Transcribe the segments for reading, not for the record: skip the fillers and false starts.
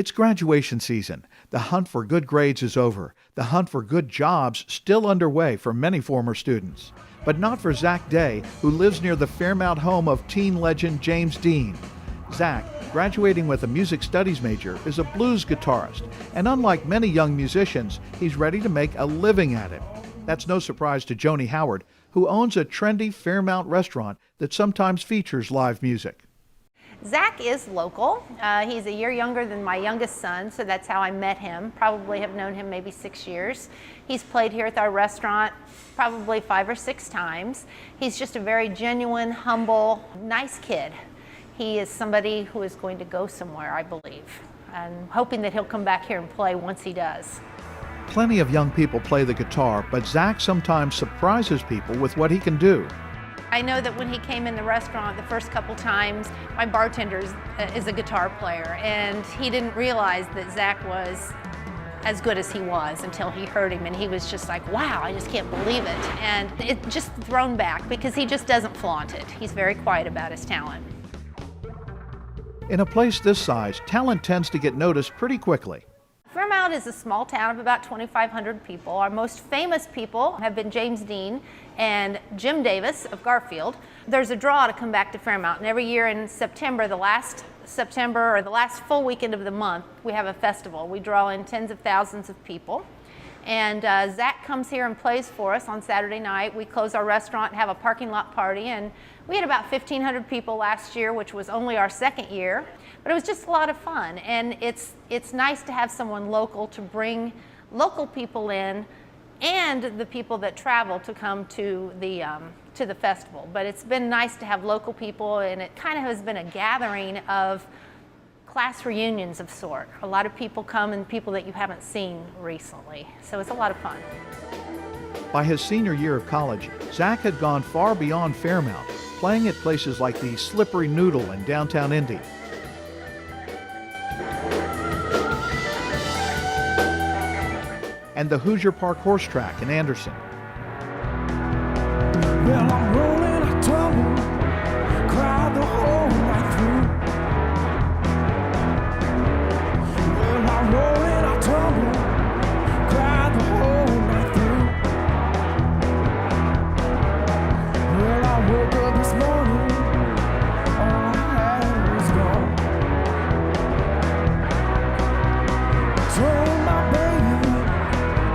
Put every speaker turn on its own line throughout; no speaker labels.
It's graduation season. The hunt for good grades is over. The hunt for good jobs still underway for many former students. But not for Zach Day, who lives near the Fairmount home of teen legend James Dean. Zach, graduating with a music studies major, is a blues guitarist, and unlike many young musicians, he's ready to make a living at it. That's no surprise to Joni Howard, who owns a trendy Fairmount restaurant that sometimes features live music.
Zach is local. He's a year younger than my youngest son, so that's how I met him. Probably have known him maybe 6 years. He's played here at our restaurant probably 5 or 6 times. He's just a very genuine, humble, nice kid. He is somebody who is going to go somewhere, I believe. I'm hoping that he'll come back here and play once he does.
Plenty of young people play the guitar, but Zach sometimes surprises people with what he can do.
I know that when he came in the restaurant the first couple times, my bartender is a guitar player, and he didn't realize that Zach was as good as he was until he heard him, and he was just like, wow, I just can't believe it. And it just thrown back because he just doesn't flaunt it. He's very quiet about his talent.
In a place this size, talent tends to get noticed pretty quickly.
Fairmount is a small town of about 2,500 people. Our most famous people have been James Dean and Jim Davis of Garfield. There's a draw to come back to Fairmount, and every year in September, the last September or the last full weekend of the month, we have a festival. We draw in tens of thousands of people. And Zach comes here and plays for us on Saturday night. We close our restaurant and have a parking lot party, and we had about 1,500 people last year, which was only our second year. But it was just a lot of fun, and it's nice to have someone local to bring local people in and the people that travel to come to the festival. But it's been nice to have local people, and it kind of has been a gathering of class reunions of sort. A lot of people come, and people that you haven't seen recently. So it's a lot of fun.
By his senior year of college, Zach had gone far beyond Fairmount, playing at places like the Slippery Noodle in downtown Indy. And the Hoosier Park Horse Track in Anderson.
Well, I'm rolling, I tumble, cried the whole night through. Well, I'm rolling, I tumble, cried the whole night through. Well, I woke up this morning, all I had was gone. Told my baby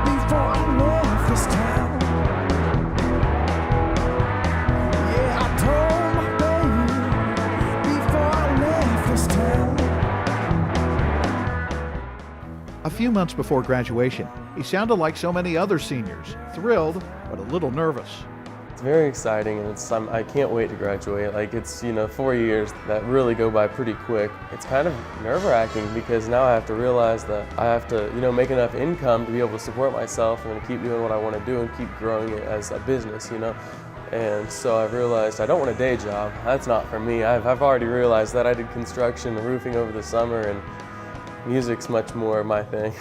before I left this town. Yeah, I told my baby before I left this town.
A few months before graduation, he sounded like so many other seniors, thrilled but a little nervous.
It's very exciting, and I can't wait to graduate. Like, it's 4 years that really go by pretty quick. It's kind of nerve-wracking because now I have to realize that I have to make enough income to be able to support myself and keep doing what I want to do and keep growing it as a business, And so I've realized I don't want a day job. That's not for me. I've already realized that. I did construction and roofing over the summer, and music's much more my thing.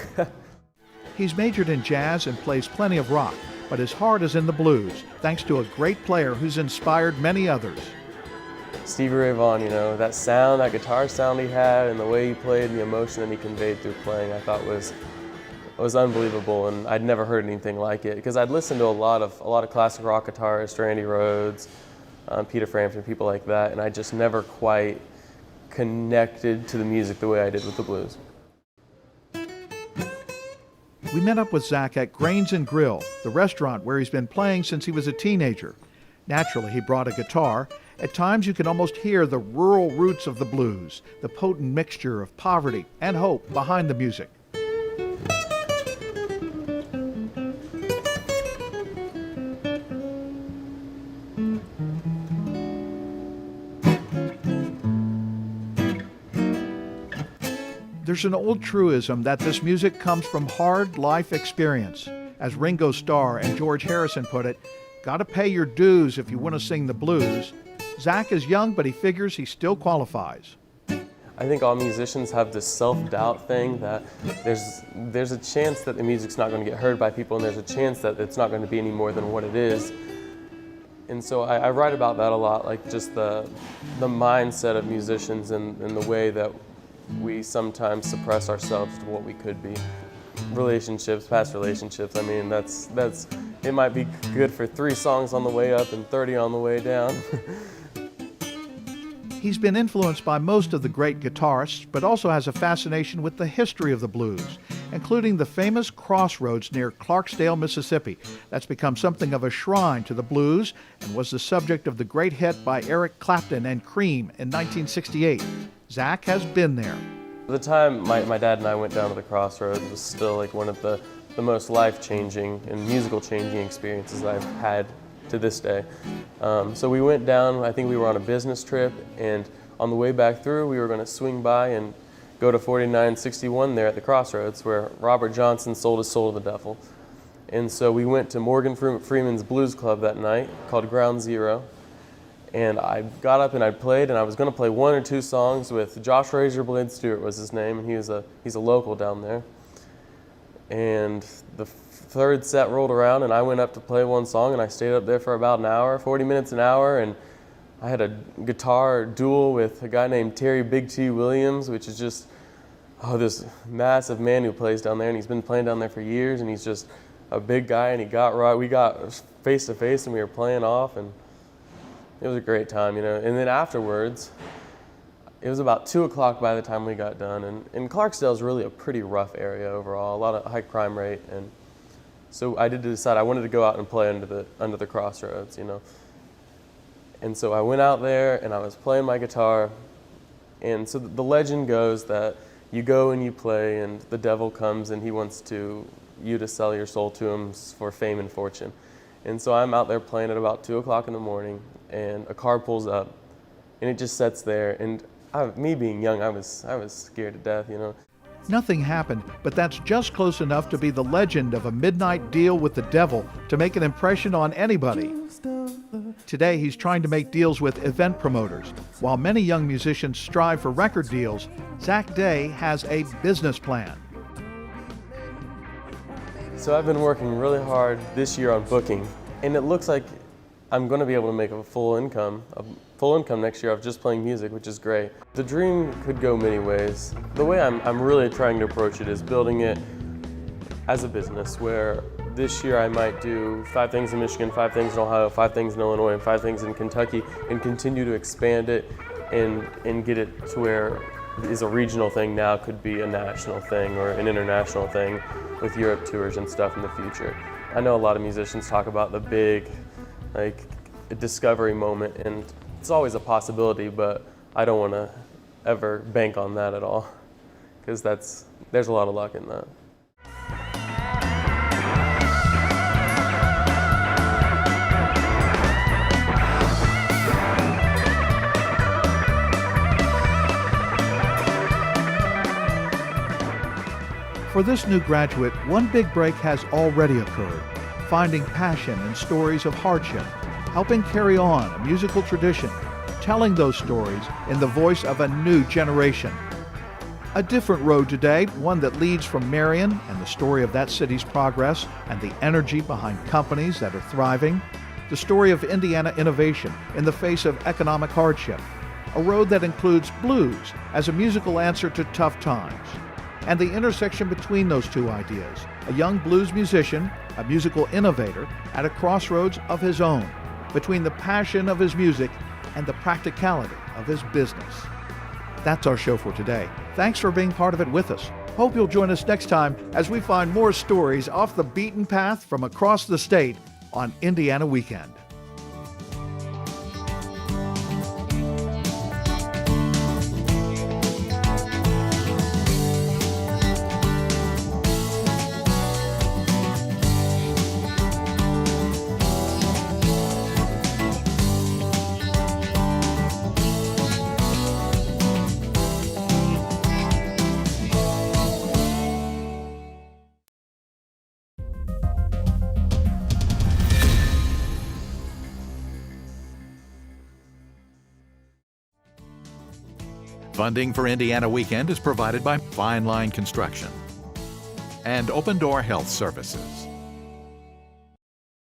He's majored in jazz and plays plenty of rock, but his heart is in the blues, thanks to a great player who's inspired many others.
Stevie Ray Vaughan, that sound, that guitar sound he had, and the way he played, and the emotion that he conveyed through playing, I thought was unbelievable, and I'd never heard anything like it because I'd listened to a lot of classic rock guitarists, Randy Rhoads, Peter Frampton, people like that, and I just never quite connected to the music the way I did with the blues.
We met up with Zach at Grains and Grill, the restaurant where he's been playing since he was a teenager. Naturally, he brought a guitar. At times, you can almost hear the rural roots of the blues, the potent mixture of poverty and hope behind the music. There's an old truism that this music comes from hard life experience. As Ringo Starr and George Harrison put it, gotta pay your dues if you want to sing the blues. Zach is young, but he figures he still qualifies.
I think all musicians have this self-doubt thing that there's a chance that the music's not going to get heard by people, and there's a chance that it's not going to be any more than what it is. And so I write about that a lot, like just the mindset of musicians and the way that we sometimes suppress ourselves to what we could be. Relationships, past relationships, I mean, it might be good for 3 songs on the way up and 30 on the way down.
He's been influenced by most of the great guitarists, but also has a fascination with the history of the blues, including the famous crossroads near Clarksdale, Mississippi. That's become something of a shrine to the blues and was the subject of the great hit by Eric Clapton and Cream in 1968. Zach has been there.
The time my dad and I went down to the crossroads was still like one of the most life-changing and musical-changing experiences I've had to this day. So we went down, I think we were on a business trip, and on the way back through we were going to swing by and go to 4961 there at the crossroads where Robert Johnson sold his soul to the devil. And so we went to Morgan Freeman's Blues Club that night called Ground Zero. And I got up and I played, and I was going to play 1 or 2 songs with Josh Razorblade Stewart was his name, and he's a local down there. And the 3rd set rolled around, and I went up to play 1 song, and I stayed up there for about an hour, 40 minutes an hour, and I had a guitar duel with a guy named Terry Big T Williams, which is just this massive man who plays down there, and he's been playing down there for years, and he's just a big guy, and we got face to face, and we were playing off, and it was a great time, you know. And then afterwards, it was about 2 o'clock by the time we got done, and Clarksdale is really a pretty rough area overall, a lot of high crime rate, and so I did decide I wanted to go out and play under the crossroads, you know. And so I went out there and I was playing my guitar, and so the legend goes that you go and you play, and the devil comes and he wants you to sell your soul to him for fame and fortune. And so I'm out there playing at about 2 o'clock in the morning, and a car pulls up, and it just sits there, and me being young, I was scared to death, you know.
Nothing happened, but that's just close enough to be the legend of a midnight deal with the devil to make an impression on anybody. Today, he's trying to make deals with event promoters. While many young musicians strive for record deals, Zach Day has a business plan.
So I've been working really hard this year on booking, and it looks like I'm going to be able to make a full income next year of just playing music, which is great. The dream could go many ways. The way I'm really trying to approach it is building it as a business, where this year I might do 5 things in Michigan, 5 things in Ohio, 5 things in Illinois, and 5 things in Kentucky, and continue to expand it and get it to where is a regional thing now could be a national thing or an international thing with Europe tours and stuff in the future. I know a lot of musicians talk about the big discovery moment, and it's always a possibility, but I don't want to ever bank on that at all, because there's a lot of luck in that.
For this new graduate, one big break has already occurred, finding passion in stories of hardship, helping carry on a musical tradition, telling those stories in the voice of a new generation. A different road today, one that leads from Marion and the story of that city's progress and the energy behind companies that are thriving, the story of Indiana innovation in the face of economic hardship, a road that includes blues as a musical answer to tough times, and the intersection between those two ideas, a young blues musician, a musical innovator at a crossroads of his own, between the passion of his music and the practicality of his business. That's our show for today. Thanks for being part of it with us. Hope you'll join us next time as we find more stories off the beaten path from across the state on Indiana Weekend.
Funding for Indiana Weekend is provided by Fine Line Construction and Open Door Health Services.